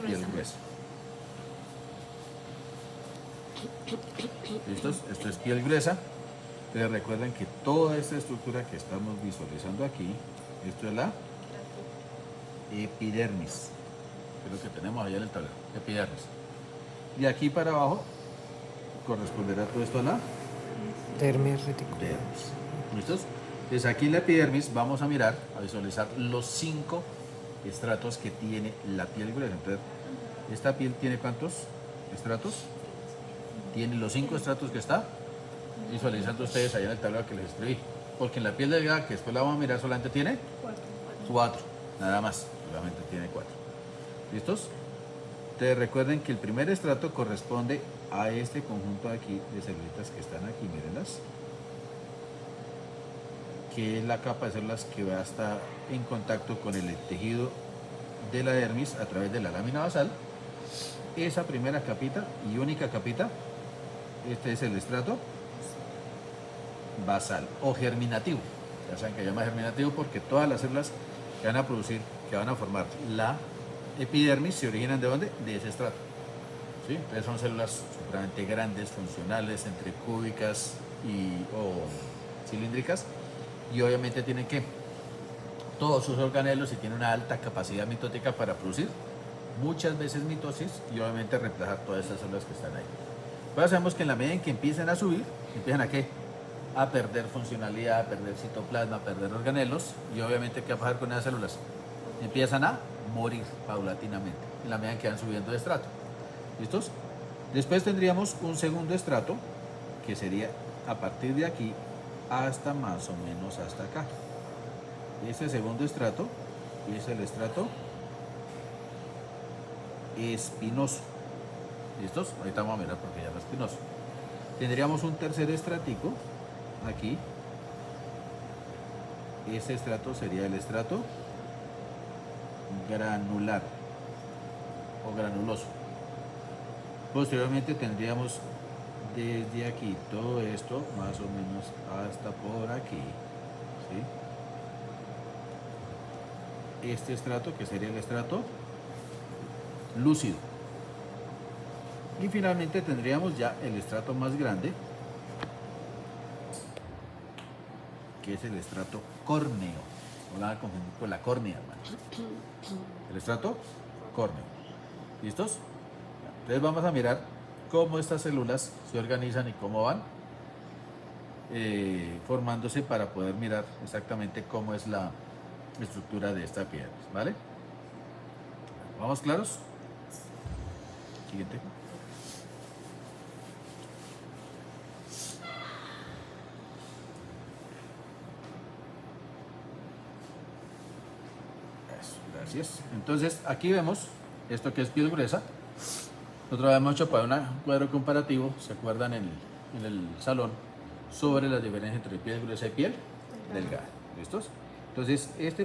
piel gruesa. ¿Listos? Esto es piel gruesa. Pero recuerden que toda esta estructura que estamos visualizando aquí, esto es la epidermis, que es lo que tenemos allá en el tablero, epidermis. De aquí para abajo corresponderá todo esto a la Dermis reticular. dermis. ¿Listos? Entonces aquí en la epidermis vamos a mirar, a visualizar los 5 estratos que tiene la piel gruesa. Entonces, ¿esta piel tiene cuántos estratos? Tiene los 5 estratos que está visualizando ustedes allá en el tablero que les escribí. Porque en la piel delgada, que después la vamos a mirar, solamente tiene 4, nada más, solamente tiene 4. ¿Listos? Ustedes recuerden que el primer estrato corresponde a este conjunto de aquí de celulitas que están aquí, mírenlas, que es la capa de células que va a estar en contacto con el tejido de la dermis a través de la lámina basal. Esa primera capita y única capita, este es el estrato basal o germinativo. Ya saben que se llama germinativo porque todas las células que van a producir, que van a formar la epidermis, se originan ¿de dónde? De ese estrato. ¿Sí? Entonces son células supremamente grandes, funcionales, entre cúbicas o cilíndricas, y obviamente tienen que todos sus organelos y tienen una alta capacidad mitótica para producir muchas veces mitosis y obviamente reemplazar todas esas células que están ahí. Pues sabemos que en la medida en que empiezan a subir, empiezan a ¿qué? A perder funcionalidad, a perder citoplasma, a perder organelos, y obviamente ¿qué va a pasar con esas células? Empiezan a morir paulatinamente en la medida en que van subiendo de estrato. ¿Listos? Después tendríamos un segundo estrato que sería a partir de aquí hasta más o menos hasta acá. Ese segundo estrato es el estrato espinoso. ¿Listos? Ahorita vamos a mirar porque ya no es espinoso. Tendríamos un tercer estratico aquí. Ese estrato sería el estrato granular o granuloso. Posteriormente tendríamos desde aquí todo esto más o menos hasta por aquí, ¿sí? Este estrato que sería el estrato lúcido. Y finalmente tendríamos ya el estrato más grande, que es el estrato córneo. No la van a confundir con la córnea, hermano. El estrato córneo. ¿Listos? Entonces vamos a mirar cómo estas células se organizan y cómo van formándose para poder mirar exactamente cómo es la estructura de esta piel, ¿vale? ¿Vamos claros? Siguiente. Eso, gracias. Entonces aquí vemos esto que es piel gruesa. Nosotros habíamos hecho para un cuadro comparativo, ¿se acuerdan en el salón? Sobre la diferencia entre piel gruesa y piel delgada. ¿Listos? Entonces, esta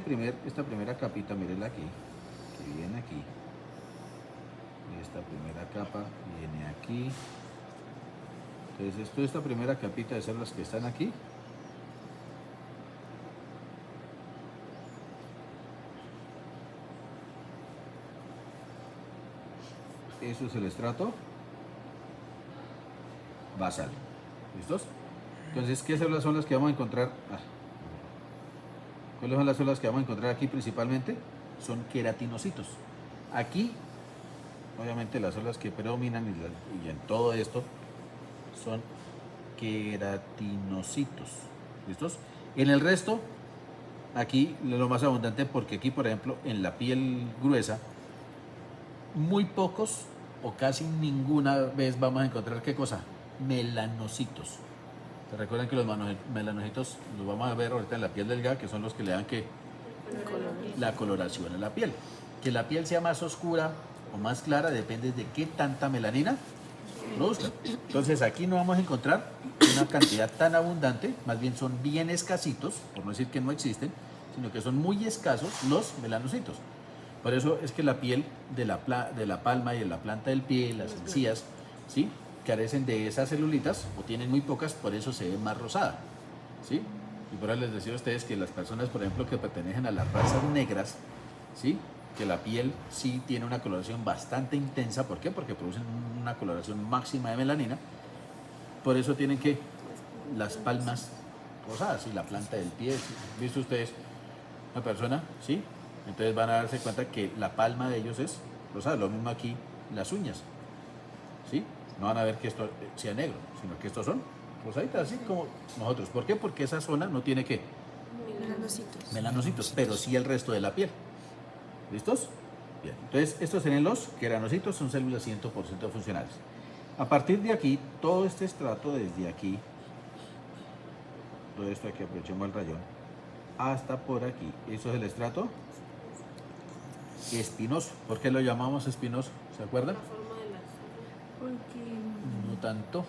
primera capita, mírenla aquí, que viene aquí. Esta primera capa viene aquí. Entonces, esta primera capita de células que están aquí, eso es el estrato basal. ¿Listos? Entonces, ¿qué células son las que vamos a encontrar? ¿Cuáles son las células que vamos a encontrar aquí principalmente? Son queratinocitos. Aquí, obviamente, las células que predominan y en todo esto son queratinocitos. ¿Listos? En el resto, aquí lo más abundante, porque aquí, por ejemplo, en la piel gruesa, muy pocos o casi ninguna vez vamos a encontrar ¿qué cosa? Melanocitos. ¿Se recuerdan que los melanocitos los vamos a ver ahorita en la piel delgada, que son los que le dan la coloración a la piel? Que la piel sea más oscura o más clara depende de qué tanta melanina produzcan. Entonces aquí no vamos a encontrar una cantidad tan abundante, más bien son bien escasitos, por no decir que no existen, sino que son muy escasos los melanocitos. Por eso es que la piel de la palma y de la planta del pie, las encías, ¿sí?, carecen de esas celulitas o tienen muy pocas, por eso se ve más rosada, ¿sí? Y por eso les decía a ustedes que las personas, por ejemplo, que pertenecen a las razas negras, ¿sí?, que la piel sí tiene una coloración bastante intensa. ¿Por qué? Porque producen una coloración máxima de melanina. Por eso tienen que las palmas rosadas y la planta del pie. ¿Visto ustedes una persona? ¿Sí? Entonces van a darse cuenta que la palma de ellos es rosada. Lo mismo aquí las uñas. ¿Sí? No van a ver que esto sea negro, sino que estos son rosaditas, así como nosotros. ¿Por qué? Porque esa zona no tiene ¿qué? Melanocitos. Melanocitos, pero sí el resto de la piel. ¿Listos? Bien. Entonces, estos serían los queranocitos, son células 100% funcionales. A partir de aquí, todo este estrato desde aquí, todo esto aquí, aprovechemos el rayón, hasta por aquí, eso es el estrato espinoso. ¿Por qué lo llamamos espinoso? ¿Se acuerdan? La forma de las. Porque No tanto.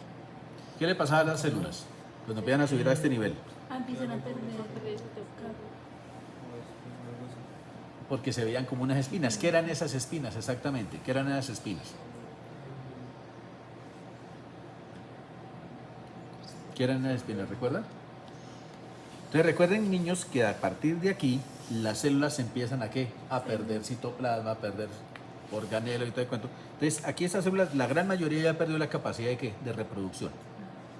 ¿Qué le pasaba a las células cuando empiezan a subir a este nivel? empiezan a perder ese Porque se veían como unas espinas. ¿Qué eran esas espinas exactamente? ¿Qué eran esas espinas? ¿Qué eran esas espinas? ¿Recuerdan? Entonces recuerden, niños, que a partir de aquí las células empiezan a ¿qué? A perder citoplasma, a perder organelo y todo el cuento. Entonces aquí estas células, la gran mayoría ya perdió la capacidad de ¿qué? De reproducción.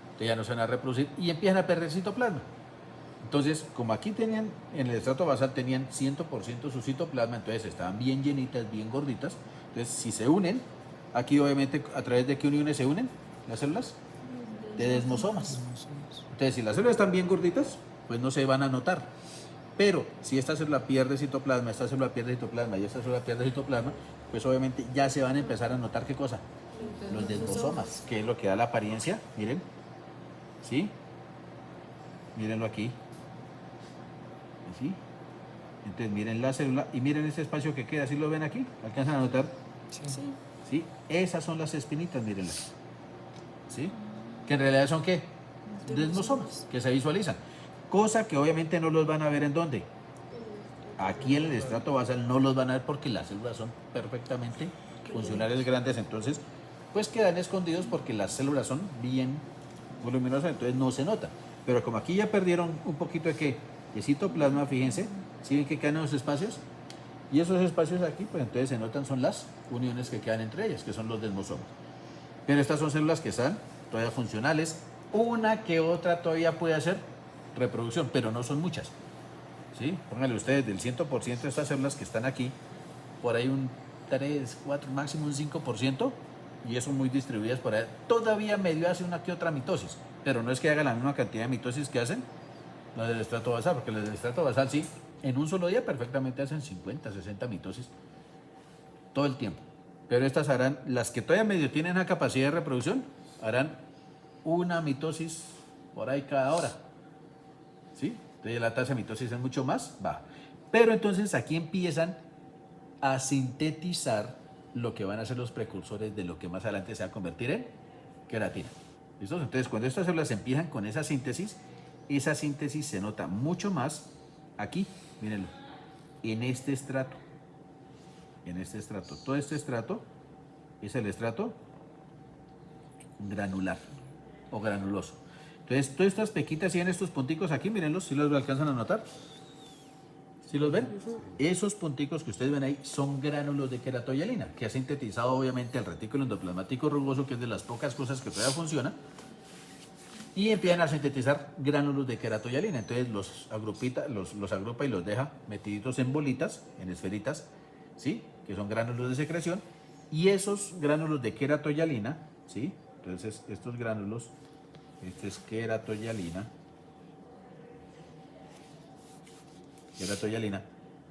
Entonces ya no se van a reproducir y empiezan a perder citoplasma. Entonces, como aquí tenían, en el estrato basal tenían 100% su citoplasma, entonces estaban bien llenitas, bien gorditas. Entonces, si se unen, aquí obviamente, ¿a través de qué uniones se unen las células? De desmosomas. Entonces, si las células están bien gorditas, pues no se van a notar. Pero, si esta célula pierde citoplasma, esta célula pierde citoplasma y esta célula pierde citoplasma, pues obviamente ya se van a empezar a notar, ¿qué cosa? Los desmosomas, que es lo que da la apariencia, miren. ¿Sí? Mírenlo aquí. ¿Sí? Entonces miren la célula y miren este espacio que queda, ¿sí lo ven aquí? ¿Alcanzan a notar? Sí. ¿Sí? Esas son las espinitas, mírenlas. ¿Sí? Que en realidad son ¿qué? Desmosomas, que se visualizan. Cosa que obviamente no los van a ver ¿en dónde? Aquí en el estrato basal no los van a ver porque las células son perfectamente funcionales grandes, entonces pues quedan escondidos porque las células son bien voluminosas, entonces no se nota. Pero como aquí ya perdieron un poquito de ¿qué? De citoplasma, fíjense, ¿sí ven que quedan esos espacios? Y esos espacios aquí, pues entonces se notan, son las uniones que quedan entre ellas, que son los desmosomas. Pero estas son células que están todavía funcionales. Una que otra todavía puede hacer reproducción, pero no son muchas. ¿Sí? Pónganle ustedes del 100% de estas células que están aquí, por ahí un 3, 4, máximo un 5%, y eso muy distribuidas por ahí. Todavía medio hace una que otra mitosis, pero no es que haga la misma cantidad de mitosis que hacen las del estrato basal, porque las del estrato basal sí, en un solo día perfectamente hacen 50, 60 mitosis todo el tiempo. Pero estas harán, las que todavía medio tienen la capacidad de reproducción, harán una mitosis por ahí cada hora. ¿Sí? Entonces la tasa de mitosis es mucho más baja. Pero entonces aquí empiezan a sintetizar lo que van a ser los precursores de lo que más adelante se va a convertir en queratina. ¿Listo? Entonces cuando estas células empiezan con esa síntesis se nota mucho más aquí, mírenlo, en este estrato. En este estrato. Todo este estrato es el estrato granular o granuloso. Entonces, todas estas pequitas y en estos punticos aquí, mírenlos, si los alcanzan a notar. ¿Sí los ven? Esos punticos que ustedes ven ahí son gránulos de queratoyalina, que ha sintetizado obviamente el retículo endoplasmático rugoso, que es de las pocas cosas que todavía funciona, y empiezan a sintetizar gránulos de queratoyalina. Entonces los agrupa y los deja metiditos en bolitas, en esferitas, ¿sí? Que son gránulos de secreción, y esos gránulos de queratoyalina, ¿sí? Entonces estos gránulos, este es queratoyalina,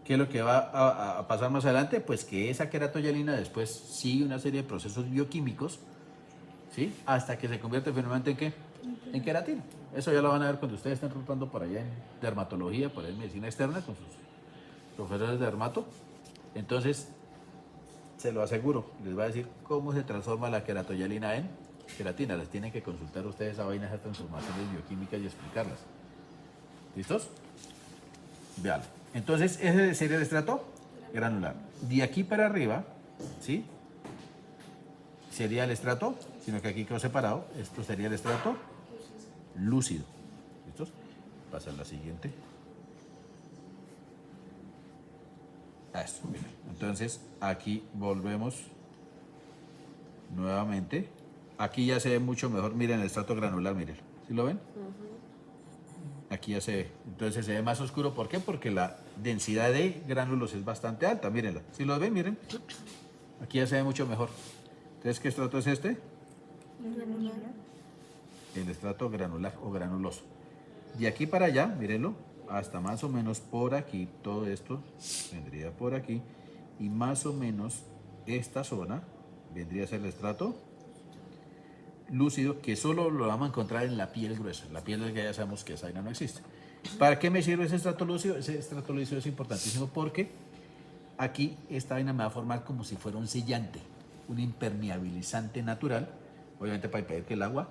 ¿qué es lo que va a pasar más adelante? Pues que esa queratoyalina después sigue una serie de procesos bioquímicos, ¿sí? Hasta que se convierte finalmente en ¿qué? En queratina. Eso ya lo van a ver cuando ustedes estén rotando por allá en dermatología, por ahí en medicina externa, con sus profesores de dermato. Entonces, se lo aseguro, les va a decir cómo se transforma la queratoyalina en queratina. Les tienen que consultar ustedes a vainas de transformaciones bioquímicas y explicarlas. ¿Listos? Vean. Entonces, ese sería el estrato granular. De aquí para arriba, ¿sí? Sería el estrato, sino que aquí quedó separado. Esto sería el estrato lúcido. ¿Listos? Pasa a la siguiente. Eso, miren. Entonces, aquí volvemos nuevamente. Aquí ya se ve mucho mejor. Miren el estrato granular, miren. ¿Sí lo ven? Aquí ya se ve. Entonces se ve más oscuro. ¿Por qué? Porque la densidad de gránulos es bastante alta. Mírenla. ¿Sí lo ven? Miren. Aquí ya se ve mucho mejor. Entonces, ¿qué estrato es este? Granular. El estrato granular o granuloso. De aquí para allá, mírenlo, hasta más o menos por aquí, todo esto vendría por aquí, y más o menos esta zona vendría a ser el estrato lúcido, que solo lo vamos a encontrar en la piel gruesa. La piel delgada ya sabemos que esa vaina no existe. ¿Para qué me sirve ese estrato lúcido? Ese estrato lúcido es importantísimo porque aquí esta vaina me va a formar como si fuera un sellante, un impermeabilizante natural, obviamente para impedir que el agua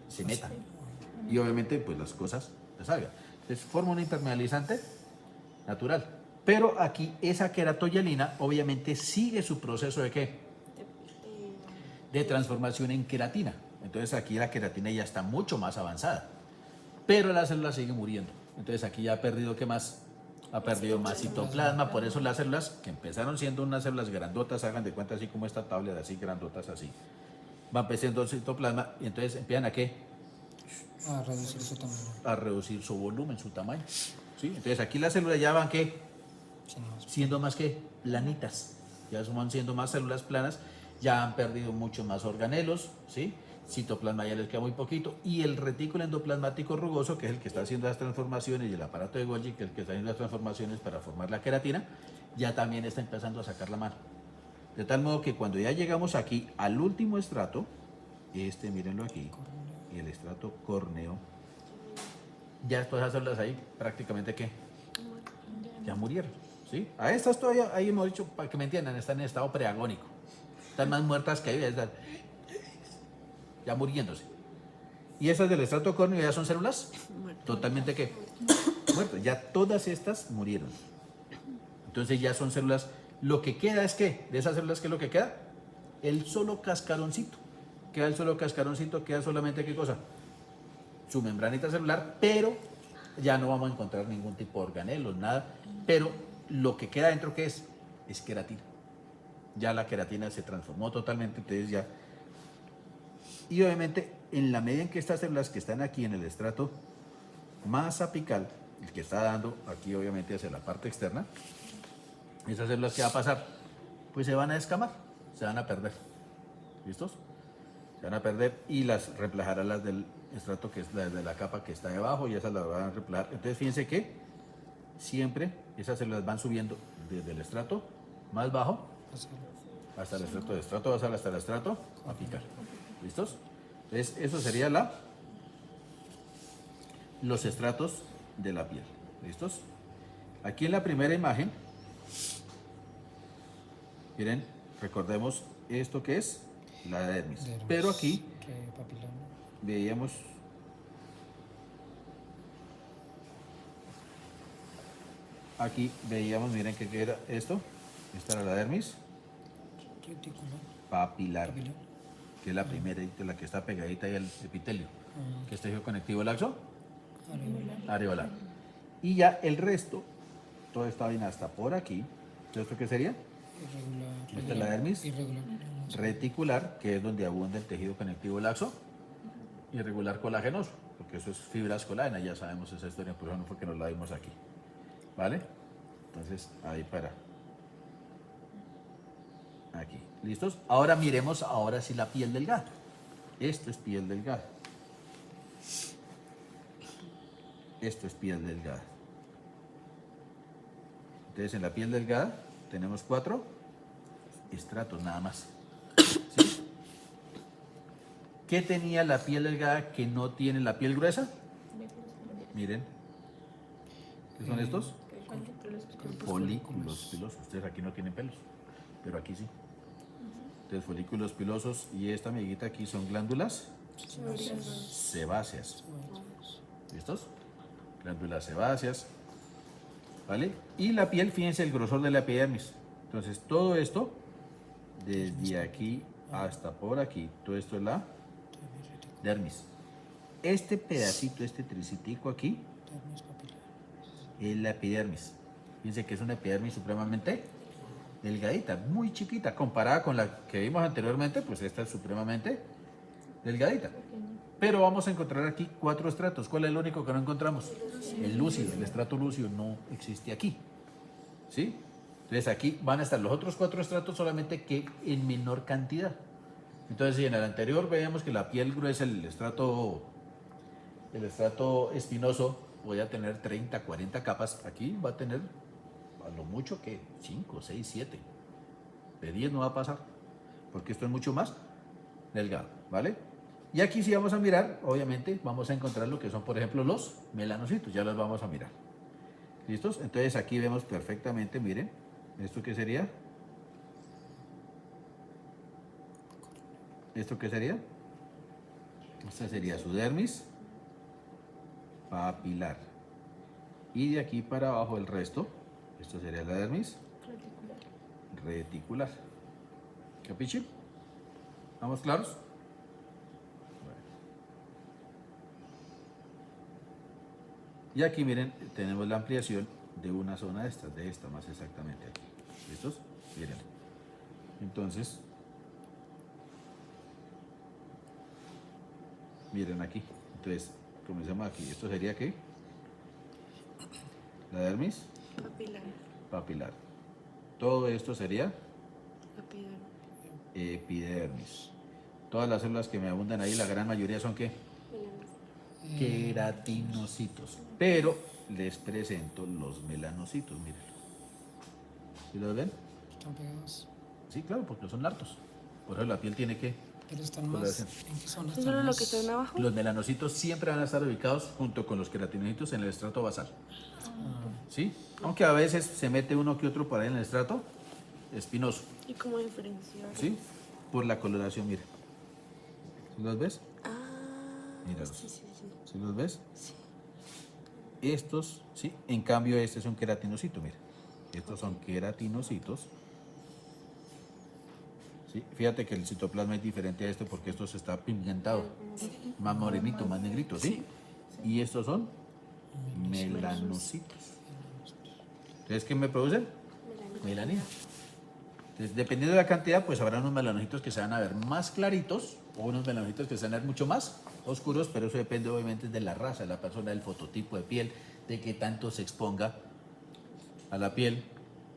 se meta y obviamente pues las cosas se salgan. Entonces forma un impermeabilizante natural. Pero aquí esa queratoyalina obviamente sigue su proceso de ¿qué? De transformación en queratina. Entonces aquí la queratina ya está mucho más avanzada, pero la célula sigue muriendo. Entonces aquí ya ha perdido ¿qué más? Ha perdido más citoplasma. Por eso las células que empezaron siendo unas células grandotas, hagan de cuenta así como esta tabla de así grandotas así, van perdiendo citoplasma y entonces empiezan a ¿qué? A reducir su tamaño. A reducir su volumen, su tamaño. ¿Sí? Entonces aquí las células ya van ¿qué? Siendo más que planitas, ya van siendo más células planas, ya han perdido mucho más organelos, ¿sí? Citoplasma ya les queda muy poquito, y el retículo endoplasmático rugoso, que es el que está haciendo las transformaciones, y el aparato de Golgi, que es el que está haciendo las transformaciones para formar la queratina, ya también está empezando a sacar la mano. De tal modo que cuando ya llegamos aquí al último estrato, mírenlo aquí, y el estrato córneo, ya todas esas células ahí prácticamente ¿qué? Ya murieron, ¿sí? A estas todavía, ahí hemos dicho, para que me entiendan, están en estado preagónico. Están más muertas que vivas, están ya muriéndose. Y esas del estrato córneo ya son células totalmente ¿qué? Muertas. Ya todas estas murieron. Entonces ya son células. Lo que queda es ¿qué? De esas células, ¿qué es lo que queda? El solo cascaroncito. Queda el solo cascaroncito, queda solamente ¿qué cosa? Su membranita celular, pero ya no vamos a encontrar ningún tipo de organelos, nada. Pero lo que queda dentro, ¿qué es? Es queratina. Ya la queratina se transformó totalmente, entonces ya. Y obviamente, en la medida en que estas células que están aquí en el estrato más apical, el que está dando aquí obviamente hacia la parte externa, esas células ¿qué va a pasar? Pues se van a descamar, se van a perder. ¿Listos? Se van a perder y las reemplazarán las del estrato, que es la de la capa que está debajo, y esas las van a reemplazar. Entonces fíjense que siempre esas células van subiendo desde el estrato más bajo hasta el estrato basal, hasta el estrato apical. ¿Listos? Entonces eso sería los estratos de la piel. ¿Listos? Aquí en la primera imagen, miren, recordemos esto que es la dermis. Pero aquí veíamos miren que era esto. Esta era la dermis papilar, que es la primera, la que está pegadita ahí al epitelio, que es tejido conectivo laxo areolar. Y ya el resto, toda esta vaina hasta por aquí. ¿Esto qué sería? Esta es la dermis reticular, que es donde abunda el tejido conectivo laxo irregular colagenoso, porque eso es fibras colágena, ya sabemos esa historia, por eso no fue que nos la dimos aquí. ¿Vale? Entonces, ahí para aquí. ¿Listos? Ahora miremos ahora sí la piel delgada. Esto es piel delgada. Esto es piel delgada. Entonces, en la piel delgada tenemos 4 estratos nada más. ¿Sí? ¿Qué tenía la piel delgada que no tiene la piel gruesa? Miren. ¿Qué son estos? Folículos pilosos. Ustedes aquí no tienen pelos, pero aquí sí. Entonces, folículos pilosos, y esta amiguita aquí son glándulas sebáceas. ¿Listos? Glándulas sebáceas. ¿Vale? Y la piel, fíjense el grosor de la epidermis. Entonces, todo esto, desde aquí hasta por aquí, todo esto es la dermis. Este pedacito, este tricitico aquí, es la epidermis. Fíjense que es una epidermis supremamente delgadita, muy chiquita, comparada con la que vimos anteriormente, pues esta es supremamente delgadita. Pero vamos a encontrar aquí 4 estratos. ¿Cuál es el único que no encontramos? El lúcido, el estrato lúcido no existe aquí. ¿Sí? Entonces aquí van a estar los otros 4 estratos, solamente que en menor cantidad. Entonces, si en el anterior veíamos que la piel gruesa, el estrato espinoso, podía tener 30, 40 capas, aquí va a tener a lo mucho que 5, 6, 7. De 10 no va a pasar, porque esto es mucho más delgado, ¿vale? Y aquí si vamos a mirar, obviamente vamos a encontrar lo que son, por ejemplo, los melanocitos, ya los vamos a mirar. ¿Listos? Entonces aquí vemos perfectamente, miren, ¿esto qué sería? ¿Esto qué sería? Esta sería su dermis papilar. Y de aquí para abajo el resto, esto sería la dermis reticular. ¿Capichi? ¿Estamos claros? Bueno. Y aquí miren, tenemos la ampliación de una zona de esta más exactamente aquí. ¿Listos? Miren. Entonces, miren aquí. Entonces, comencemos aquí. ¿Esto sería qué? La dermis Papilar. papilar. Todo esto sería Papilar. epidermis. Todas las células que me abundan ahí, la gran mayoría son ¿qué? Queratinocitos. Pero les presento los melanocitos, miren. ¿Sí los ven? Están pegados. Sí, claro, porque son hartos. Por eso la piel tiene que Pero están más. coloración. ¿En qué zona ¿Es están solo lo más? que está abajo? Los melanocitos siempre van a estar ubicados junto con los queratinocitos en el estrato basal. ¿Sí? Aunque a veces se mete uno que otro por ahí en el estrato espinoso. ¿Y cómo diferenciar? ¿Sí? Por la coloración, mira. ¿Sí los ves? Ah, Míralos. sí, sí, sí. ¿Sí los ves? Sí. Estos, ¿sí? En cambio, este es un queratinocito, mira. Estos son queratinocitos. ¿Sí? Fíjate que el citoplasma es diferente a este porque esto se está pigmentado. Más morenito, más negrito, ¿sí? Y estos son melanocitos. Entonces, ¿qué me producen? Melanina. Entonces, dependiendo de la cantidad, pues habrá unos melanocitos que se van a ver más claritos o unos melanocitos que se van a ver mucho más oscuros, pero eso depende obviamente de la raza, de la persona, del fototipo de piel, de qué tanto se exponga a la piel.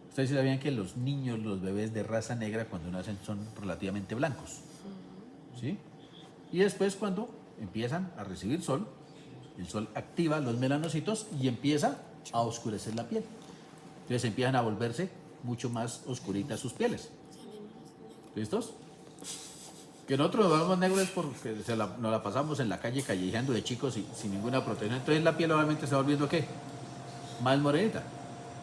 Ustedes sí sabían que los niños, los bebés de raza negra, cuando nacen son relativamente blancos, ¿sí? Y después cuando empiezan a recibir sol, el sol activa los melanocitos y empieza a oscurecer la piel. Entonces empiezan a volverse mucho más oscuritas sus pieles. ¿Listos? Que nosotros nos vemos negros es porque nos la pasamos en la calle callejeando de chicos y sin ninguna protección. Entonces la piel obviamente se va volviendo ¿qué? Más morenita,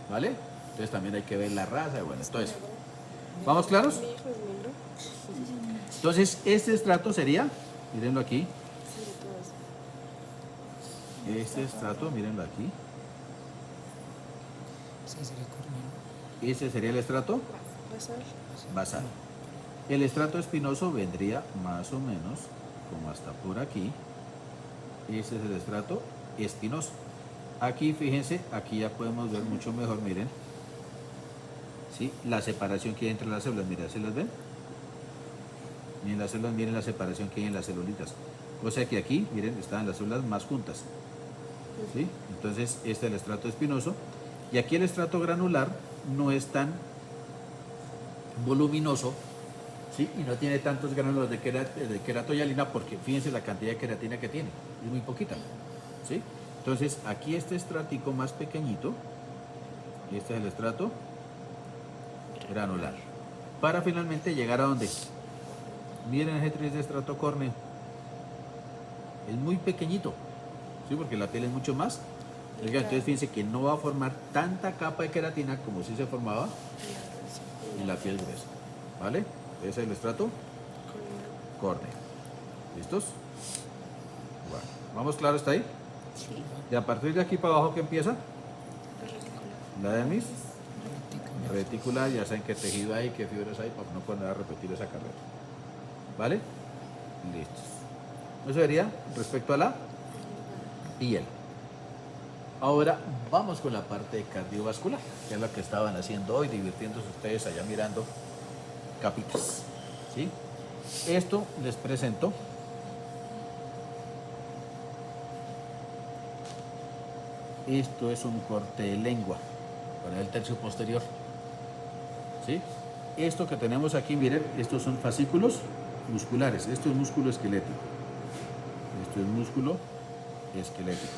¿vale? Entonces también hay que ver la raza, bueno, todo eso. ¿Vamos claros? Mi hijo es negro. Entonces este estrato sería, mírenlo aquí, Sí, de todo eso. este estrato, mírenlo aquí. Sí, sería corneo. Ese sería el estrato Basal. basal. El estrato espinoso vendría más o menos como hasta por aquí. Ese es el estrato espinoso. Aquí fíjense, aquí ya podemos ver mucho mejor, miren. ¿Sí? La separación que hay entre las células, miren, ¿se las ven? Miren las células, miren la separación que hay en las celulitas. O sea que aquí, miren, están las células más juntas. ¿Sí? Entonces, este es el estrato espinoso. Y aquí el estrato granular no es tan voluminoso, ¿sí? Y no tiene tantos granulos de queratoyalina porque fíjense la cantidad de queratina que tiene, es muy poquita, ¿sí? Entonces aquí este estratico más pequeñito, y este es el estrato granular, para finalmente llegar a donde, miren ese tris de estrato córneo, es muy pequeñito, ¿sí? Porque la piel es mucho más delgada. Entonces fíjense que no va a formar tanta capa de queratina como si se formaba en la piel gruesa, ¿vale? Ese es el estrato córneo. ¿Listos? Bueno, ¿vamos claro hasta ahí? Sí. Y a partir de aquí para abajo, ¿qué empieza? Reticular. La dermis reticular, ya saben qué tejido hay, qué fibras hay, para no poner a repetir esa carrera. ¿Vale? Listos. Eso sería respecto a la piel. Ahora vamos con la parte cardiovascular, que es lo que estaban haciendo hoy, divirtiéndose ustedes allá mirando capitas. ¿Sí? Esto les presento esto es un corte de lengua para el tercio posterior. ¿Sí? Esto que tenemos aquí, miren, estos son fascículos musculares. Esto es músculo esquelético. Esto es músculo esquelético.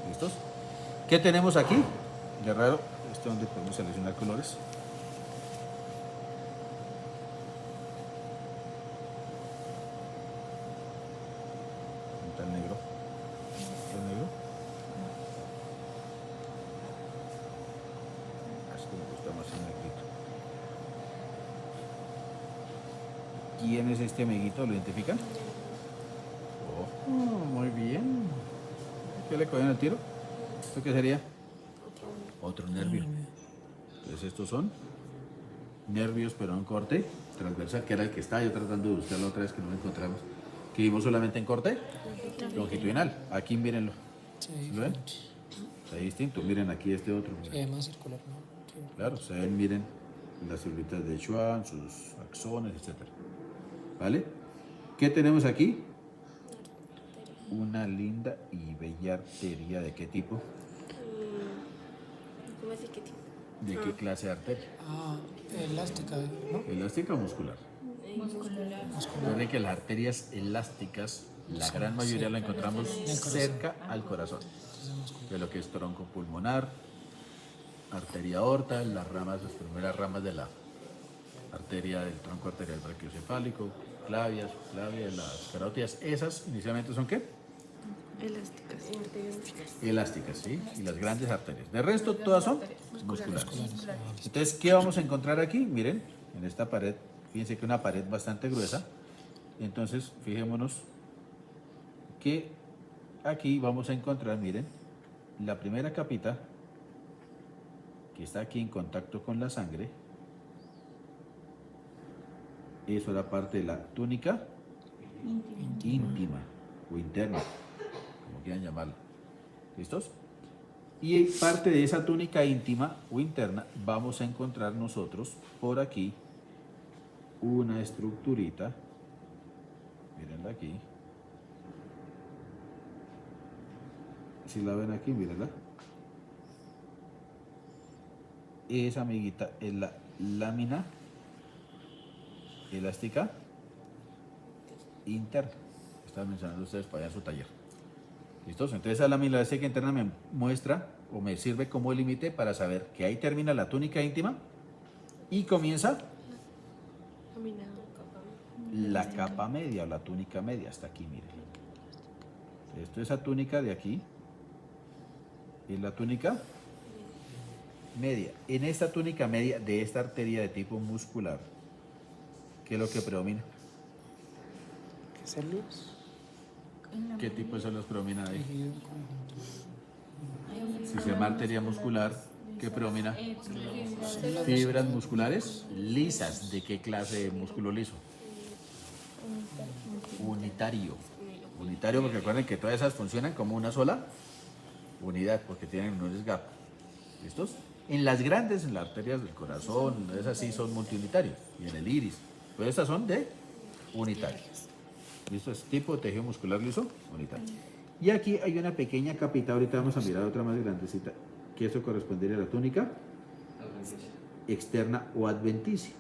¿Listos? ¿Qué tenemos aquí? De raro, esto es donde podemos seleccionar colores. ¿Dónde está el negro? ¿Está el negro? Es que me gusta más el negrito. ¿Quién es este amiguito? ¿Lo identifican? Oh, muy bien. ¿Qué le cogieron el tiro? ¿Esto qué sería? Otro nervio. Entonces estos son nervios, pero en corte transversal, que era el que estaba yo tratando de buscar la otra vez que no lo encontramos. Que vimos solamente en corte longitudinal. Aquí mírenlo. Sí, ¿Lo ven? Está distinto. Miren aquí este otro. se ve más circular, ¿no? Sí. Claro, se ven, miren las células de Schwann, sus axones, etc. ¿Vale? ¿Qué tenemos aquí? Una linda y bella arteria. ¿De qué tipo? ¿Cómo así que tipo? ¿De qué clase de arteria? Ah, elástica, ¿no? ¿Elástica o muscular? Muscular. Recuerden que las arterias elásticas, la gran mayoría la encontramos cerca al corazón. De lo que es tronco pulmonar, arteria aorta, las primeras ramas de la arteria del tronco arterial brachiocefálico, clavias, las carótidas. Esas inicialmente son ¿qué? Elásticas. Elásticas, ¿sí? Y las grandes arterias. De resto, todas son musculares. Entonces, ¿qué vamos a encontrar aquí? Miren, en esta pared, fíjense que una pared bastante gruesa. Entonces, fijémonos que aquí vamos a encontrar, miren, la primera capita que está aquí en contacto con la sangre. Eso era parte de la túnica íntima o interna, como quieran llamarlo. ¿Listos? Y parte de esa túnica íntima o interna vamos a encontrar nosotros por aquí una estructurita. Mírenla aquí. Si la ven aquí, mírenla. Esa amiguita es la lámina elástica interna. Están mencionando ustedes para allá en su taller. ¿Listos? Entonces esa lámina elástica interna me muestra o me sirve como límite para saber que ahí termina la túnica íntima y comienza la capa media o la túnica media. Hasta aquí, miren. Esto es la túnica de aquí. Es la túnica media. En esta túnica media de esta arteria de tipo muscular, ¿qué es lo que predomina? ¿Qué células? ¿Qué tipo de células predomina ahí? Tejido conjunto. Si se llama arteria muscular, ¿qué predomina? Fibras musculares lisas. ¿De qué clase de músculo liso? Unitario. Unitario porque recuerden que todas esas funcionan como una sola unidad porque tienen un gap. ¿Listos? En las grandes, en las arterias del corazón, esas sí son multiunitarias. Y en el iris. Pero estas son de unitarias. ¿Listo? Es tipo de tejido muscular liso unitario. Y aquí hay una pequeña capita, ahorita vamos a mirar otra más grandecita, que eso correspondería a la túnica externa o adventicia,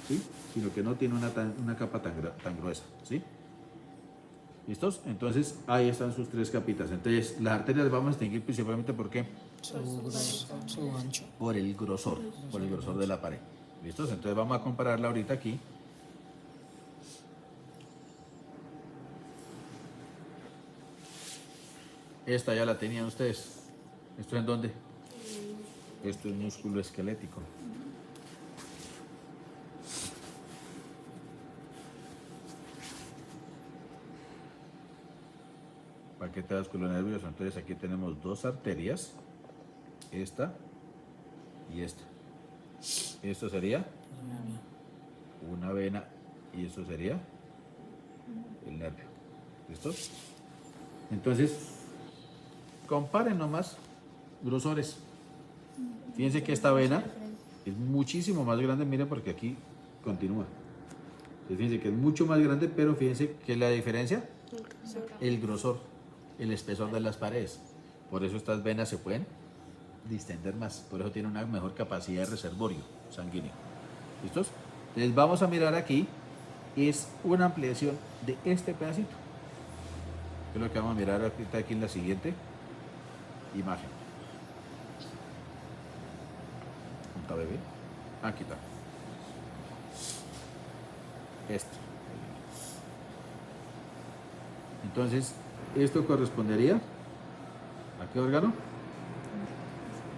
¿sí? Sino que no tiene una capa tan gruesa, ¿sí? ¿Listos? Entonces ahí están sus tres capitas. Entonces las arterias las vamos a distinguir principalmente ¿por qué? Su ancho. Por el grosor de la pared. ¿Listos? Entonces vamos a compararla ahorita aquí. Esta ya la tenían ustedes. ¿Esto en dónde? Esto es músculo esquelético. Paquete vascular nervioso. Entonces aquí tenemos dos arterias. Esta y esta. Esto sería una vena y esto sería el nervio. ¿Listos? Entonces, comparen nomás grosores. Fíjense que esta vena es muchísimo más grande, miren, porque aquí continúa. Entonces, fíjense que es mucho más grande, pero fíjense que la diferencia, el grosor, el espesor de las paredes. Por eso estas venas se pueden distender más, por eso tiene una mejor capacidad de reservorio sanguíneo. ¿Listos? Entonces vamos a mirar aquí, es una ampliación de este pedacito. Es lo que vamos a mirar ahorita aquí en la siguiente imagen. ¿Está bebé? Aquí está. Esto. Entonces, esto correspondería ¿a qué órgano?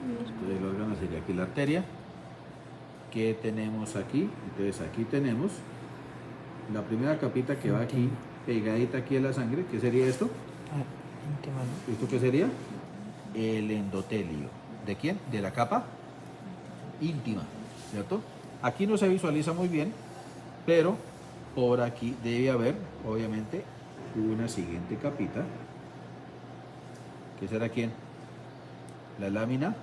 Entonces, el órgano sería aquí la arteria. ¿Qué tenemos aquí? Entonces, aquí tenemos la primera capita que va aquí, pegadita aquí a la sangre. ¿Qué sería esto? Íntima, ¿no? ¿Esto qué sería? El endotelio. ¿De quién? De la capa íntima, ¿cierto? Aquí no se visualiza muy bien, pero por aquí debe haber, obviamente, una siguiente capita. ¿Qué será quién? La lámina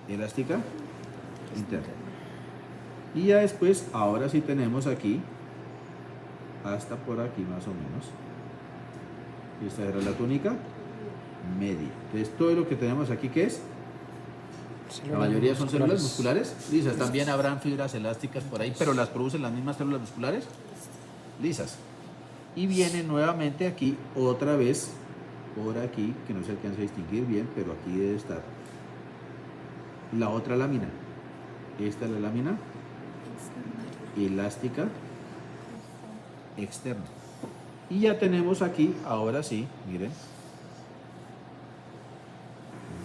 elástica interna. Y ya después, ahora sí tenemos aquí, hasta por aquí más o menos. Esta era la túnica media. Entonces, todo lo que tenemos aquí, ¿qué es? La mayoría son células musculares lisas. También habrán fibras elásticas por ahí, pero las producen las mismas células musculares lisas. Y viene nuevamente aquí, otra vez, por aquí, que no se alcanza a distinguir bien, pero aquí debe estar la otra lámina. Esta es la lámina elástica externa. Y ya tenemos aquí, ahora sí, miren,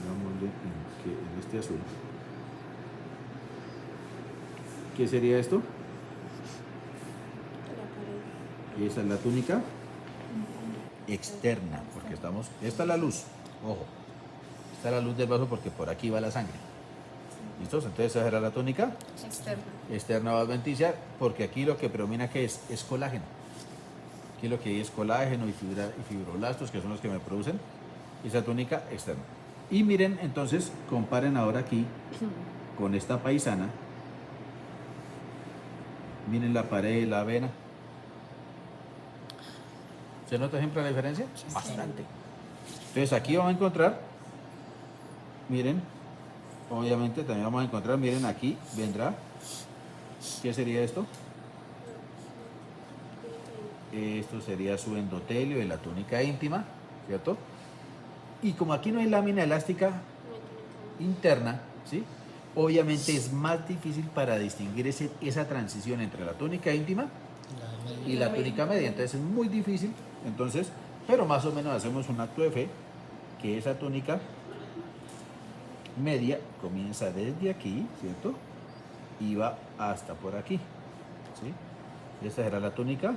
pongámosle en este azul. ¿Qué sería esto? Esa es la túnica externa, porque estamos, esta es la luz, ojo, esta es la luz del vaso porque por aquí va la sangre. ¿Listos? Entonces esa será la túnica externa o adventicia, porque aquí lo que predomina que es colágeno. Aquí lo que hay es colágeno y fibroblastos, que son los que me producen esa túnica externa. Y miren, entonces, comparen ahora aquí con esta paisana. Miren la pared de la vena. ¿Se nota siempre la diferencia? Bastante. Entonces aquí vamos a encontrar, miren, obviamente también vamos a encontrar, miren aquí vendrá, ¿qué sería esto? Esto sería su endotelio de la túnica íntima, ¿cierto? Y como aquí no hay lámina elástica interna, ¿sí? Obviamente es más difícil para distinguir esa transición entre la túnica íntima y la túnica media, entonces es muy difícil, entonces, pero más o menos hacemos un acto de fe que esa túnica media comienza desde aquí, ¿cierto? Y va hasta por aquí, ¿sí? Esta será la túnica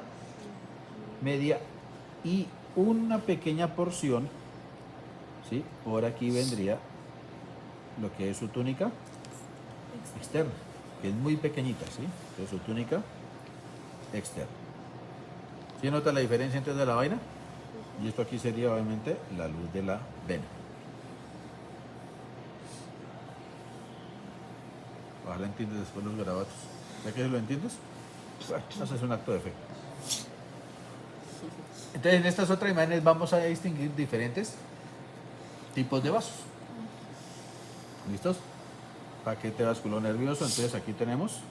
media y una pequeña porción, ¿sí? Por aquí vendría lo que es su túnica externa, que es muy pequeñita, ¿sí? Es su túnica externa. ¿Sí nota la diferencia entre de la vaina? Y esto aquí sería obviamente la luz de la vena. Ojalá entiendes después los garabatos. ¿Ya que lo entiendes? Bueno, eso es un acto de fe. Entonces en estas otras imágenes vamos a distinguir diferentes tipos de vasos. ¿Listos? Paquete vascular nervioso. Entonces aquí tenemos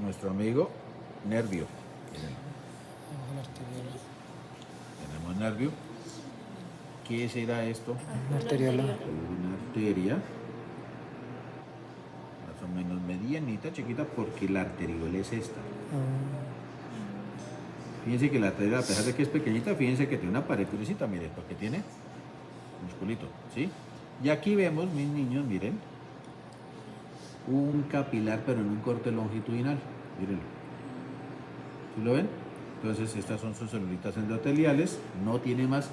nuestro amigo nervio. Abajo la arteriola. Tenemos nervio. ¿Qué será esto? La arteriola. Una arteria. Más o menos medianita, chiquita, porque la arteriola es esta. Fíjense que la arteria, a pesar de que es pequeñita, fíjense que tiene una pared gruesita, miren, porque tiene musculito, ¿sí? Y aquí vemos, mis niños, miren, un capilar, pero en un corte longitudinal, mírenlo. ¿Sí lo ven? Entonces, estas son sus celulitas endoteliales, no tiene más,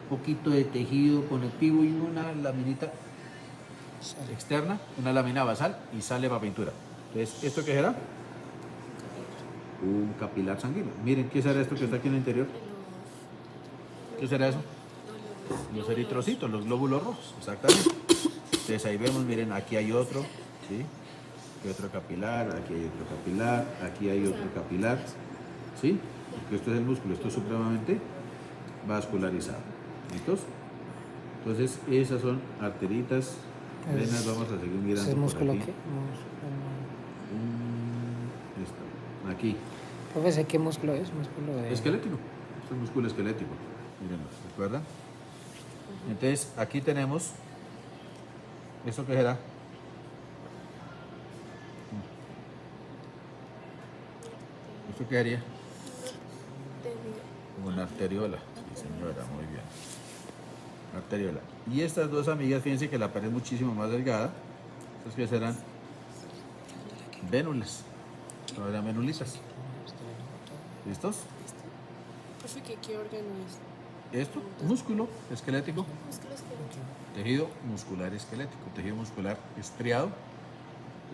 poquito de tejido conectivo y una laminita externa, una lámina basal y sale para pintura. Entonces, ¿esto qué será? un capilar sanguíneo. Miren, ¿qué será esto que está aquí en el interior? ¿Qué será eso? Los eritrocitos, los glóbulos rojos, exactamente. Entonces ahí vemos, miren, aquí hay otro, ¿sí? Aquí hay otro capilar, aquí hay otro capilar, aquí hay otro capilar, ¿sí? Porque esto es el músculo, esto es supremamente vascularizado. ¿Listos? Entonces esas son arteritas, venas, vamos a seguir mirando. ¿Ese por músculo aquí. qué? Esto, aquí, Profe, ¿sé qué músculo es? Músculo de... esquelético, esto es músculo esquelético, mírenlo, ¿recuerdan? Entonces aquí tenemos, ¿esto qué será? ¿Esto qué haría? Una arteriola, sí señora, muy bien. Arteriola. Y estas dos amigas, fíjense que la pared es muchísimo más delgada. Estas que serán vénulas, no eran venulitas. ¿Listos? Profe, ¿qué órgano es? Esto, músculo esquelético, Músculo esquelético. tejido muscular esquelético, tejido muscular estriado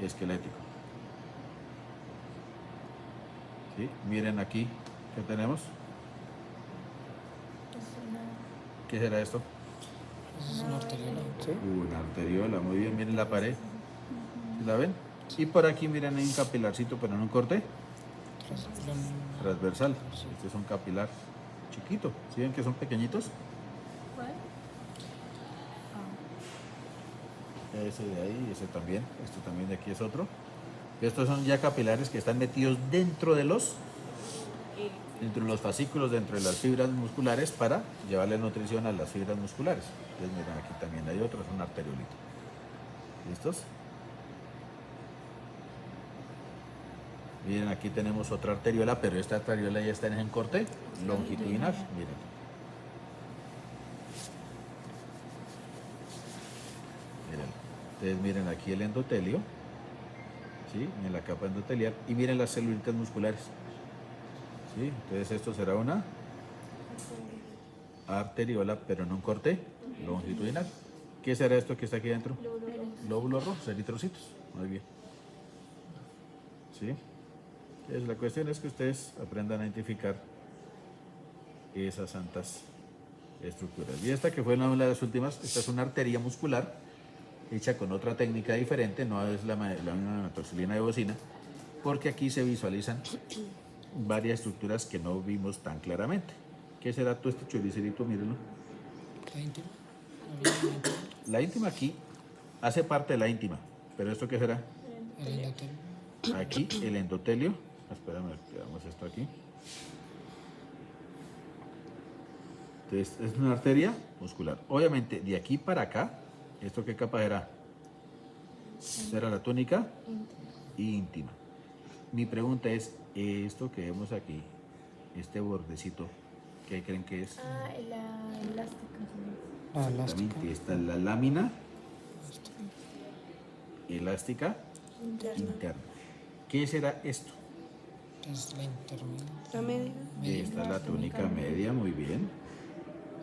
esquelético. ¿Sí? Miren aquí, ¿qué tenemos? ¿Qué será esto? Es una arteriola, ¿sí? Una arteriola, muy bien, miren la pared. ¿Sí la ven? Y por aquí miren hay un capilarcito, pero en un corte transversal. Este es un capilar chiquito. ¿Sí ven que son pequeñitos? ¿Cuál? Ese de ahí, ese también. Este también de aquí es otro. Estos son ya capilares que están metidos dentro de los fascículos, dentro de las fibras musculares para llevarle nutrición a las fibras musculares. Entonces miren, aquí también hay otro, es un arteriolito. ¿Listos? Miren, aquí tenemos otra arteriola, pero esta arteriola ya está en corte longitudinal. Miren. Miren. Entonces miren aquí el endotelio, ¿sí? En la capa endotelial, y miren las celulitas musculares. ¿Sí? Entonces esto será una arteriola, pero en un corte longitudinal. ¿Qué será esto que está aquí dentro? Glóbulos rojos, eritrocitos. Muy bien. ¿Sí? Entonces, la cuestión es que ustedes aprendan a identificar esas santas estructuras. Y esta que fue una de las últimas, esta es una arteria muscular hecha con otra técnica diferente, no es la metoxilina de bocina, porque aquí se visualizan varias estructuras que no vimos tan claramente. ¿Qué será todo este choricerito? Mírenlo. La íntima. La íntima aquí hace parte de la íntima, pero ¿esto qué será? El endotelio. Aquí el endotelio. Espérame, quedamos esto aquí. Entonces, es una arteria muscular. Obviamente, de aquí para acá, ¿esto qué capa será? Será la túnica íntima. Mi pregunta es, esto que vemos aquí, este bordecito, ¿qué creen que es? Ah, la elástica. La elástica. Exactamente, esta es la lámina elástica interna. ¿Qué será esto? Es la intermedia. La media. Esta es la túnica media, muy bien.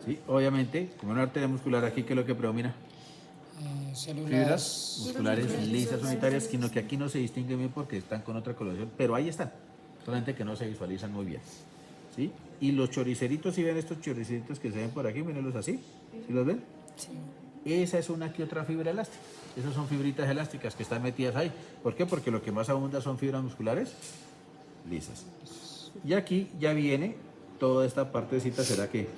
¿Sí? Obviamente, como una arteria muscular aquí, ¿qué es lo que predomina? Células Fibras musculares lisas unitarias, sino que aquí no se distinguen bien porque están con otra coloración, pero ahí están, solamente que no se visualizan muy bien. ¿Sí? Y los choriceritos, si ven estos choriceritos que se ven por aquí, mírenlos así, ¿sí los ven? Sí. Esa es una que otra fibra elástica. Esas son fibritas elásticas que están metidas ahí. ¿Por qué? Porque lo que más abunda son fibras musculares lisas. Y aquí ya viene toda esta partecita, ¿será que?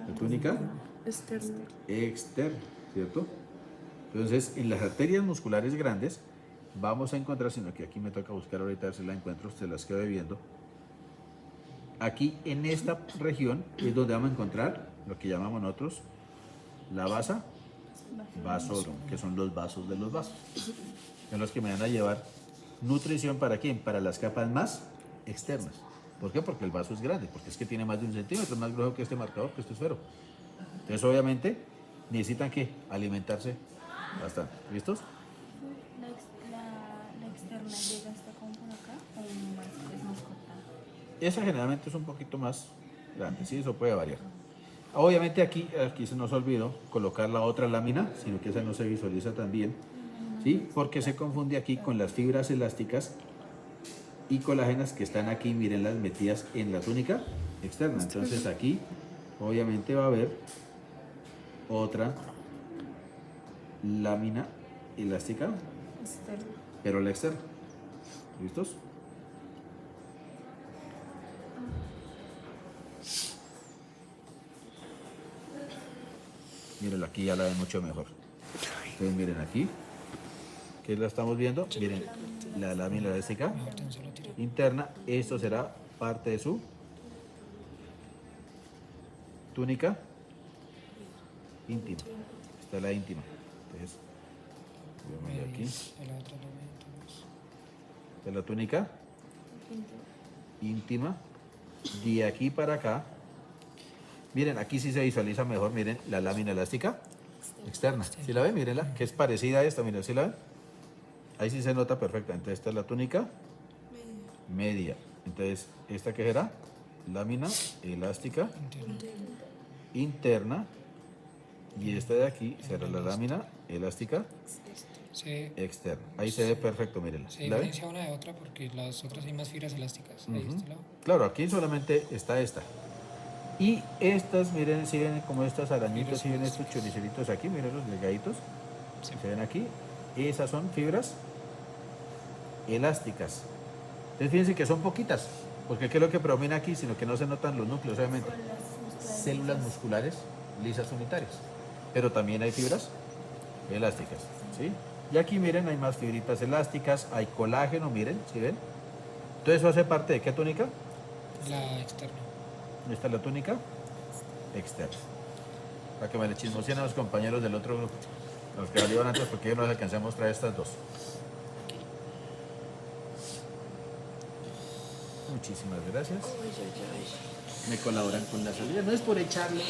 La túnica Externa. externa, ¿cierto? Entonces, en las arterias musculares grandes vamos a encontrar, sino que aquí me toca buscar ahorita a ver si la encuentro, se las quedo viendo. Aquí en esta región es donde vamos a encontrar lo que llamamos nosotros la basa vasorum, que son los vasos de los vasos. Son los que me van a llevar nutrición para quién, para las capas más externas. ¿Por qué? Porque el vaso es grande, porque es que tiene más de 1 centímetro, más grueso que este marcador, que este esfero. Entonces, obviamente, necesitan que alimentarse bastante. ¿Listos? La externa llega hasta como por acá o más, es más corta. Esa generalmente es un poquito más grande, sí, eso puede variar. Obviamente aquí se nos olvidó colocar la otra lámina, sino que esa no se visualiza tan bien, ¿sí? Porque se confunde aquí con las fibras elásticas y colágenas que están aquí, miren las metidas en la túnica externa. Entonces aquí obviamente va a haber otra lámina elástica, Externo. pero la externa. ¿Listos? Miren, aquí ya la ven mucho mejor. Entonces miren aquí, ¿qué la estamos viendo? Miren, la lámina elástica Mejor tan solo tira. interna, esto será parte de su túnica íntima. Esta es la íntima. Entonces, veamos aquí. Y la otra lámina entonces. Esta es la túnica íntima. De aquí para acá, miren, aquí sí se visualiza mejor, miren, la lámina elástica externa. ¿Sí la ven? Mírenla, que es parecida a esta, miren, ¿sí la ven? Ahí sí se nota perfectamente. Esta es la túnica media. Entonces, ¿esta qué será? Lámina elástica interna. Y esta de aquí será la lámina elástica Se, externa. Ahí se ve perfecto, mírenla. se ¿La ven? diferencia una de otra porque las otras hay más fibras elásticas. Ahí Ujú. este lado. Claro, aquí solamente está esta. Y estas, miren, si ven como estas arañitas, si ven estos choriceritos aquí, miren los delgaditos, Sí. se ven aquí, esas son fibras elásticas. Entonces fíjense que son poquitas, porque ¿qué es lo que predomina aquí? Sino que no se notan los núcleos, obviamente. Células musculares lisas unitarias, pero también hay fibras elásticas, ¿sí? Y aquí miren, hay más fibritas elásticas, hay colágeno, miren, ¿sí ven? Todo eso hace parte de ¿qué túnica? La externa. Esta es la túnica externa. Para que me le chismoseen a los compañeros del otro grupo, a los que salieron antes, porque yo no les alcancé a mostrar estas dos. Muchísimas gracias. Me colaboran con la salida. No es por echarle